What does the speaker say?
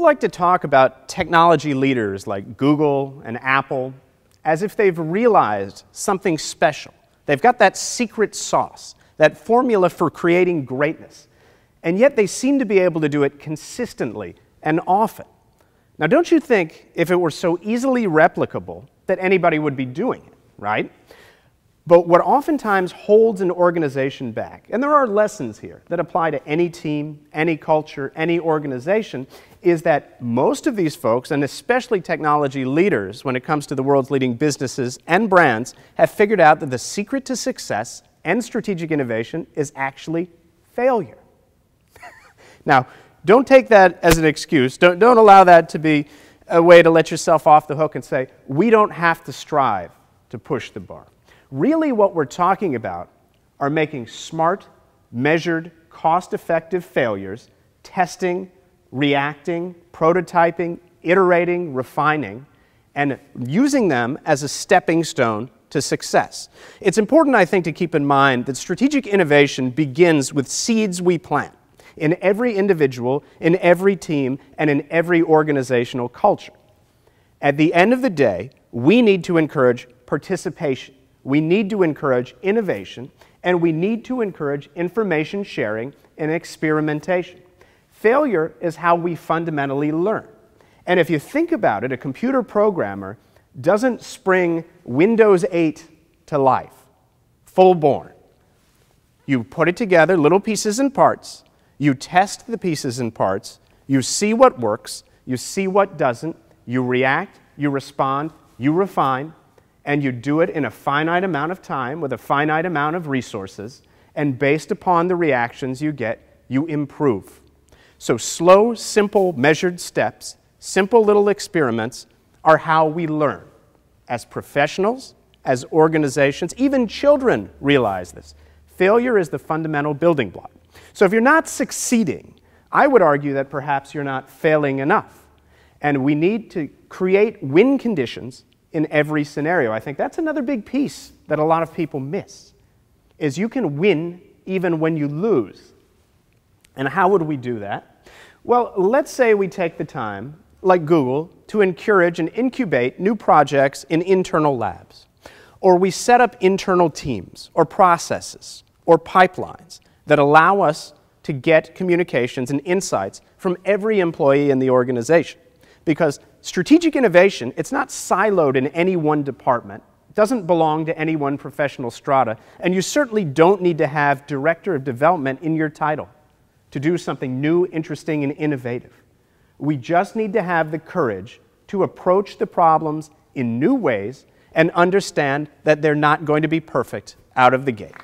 like to talk about technology leaders like Google and Apple as if they've realized something special. They've got that secret sauce, that formula for creating greatness, and yet they seem to be able to do it consistently and often. Now, don't you think if it were so easily replicable that anybody would be doing it, right? But what oftentimes holds an organization back, and there are lessons here that apply to any team, any culture, any organization, is that most of these folks, and especially technology leaders when it comes to the world's leading businesses and brands, have figured out that the secret to success and strategic innovation is actually failure. Now, don't take that as an excuse. Don't allow that to be a way to let yourself off the hook and say, we don't have to strive to push the bar. Really what we're talking about are making smart, measured, cost-effective failures, testing, reacting, prototyping, iterating, refining, and using them as a stepping stone to success. It's important, I think, to keep in mind that strategic innovation begins with seeds we plant in every individual, in every team, and in every organizational culture. At the end of the day, we need to encourage participation. We need to encourage innovation, and we need to encourage information sharing and experimentation. Failure is how we fundamentally learn. And if you think about it, a computer programmer doesn't spring Windows 8 to life, full-born. You put it together, little pieces and parts, you test the pieces and parts, you see what works, you see what doesn't, you react, you respond, you refine, and you do it in a finite amount of time with a finite amount of resources, and based upon the reactions you get, you improve. So slow, simple, measured steps, simple little experiments are how we learn. As professionals, as organizations, even children realize this. Failure is the fundamental building block. So if you're not succeeding, I would argue that perhaps you're not failing enough. And we need to create win conditions in every scenario. I think that's another big piece that a lot of people miss, is you can win even when you lose. And how would we do that? Well, let's say we take the time, like Google, to encourage and incubate new projects in internal labs. Or we set up internal teams, or processes, or pipelines that allow us to get communications and insights from every employee in the organization. Because strategic innovation, it's not siloed in any one department. It doesn't belong to any one professional strata. And you certainly don't need to have Director of Development in your title to do something new, interesting, and innovative. We just need to have the courage to approach the problems in new ways and understand that they're not going to be perfect out of the gate.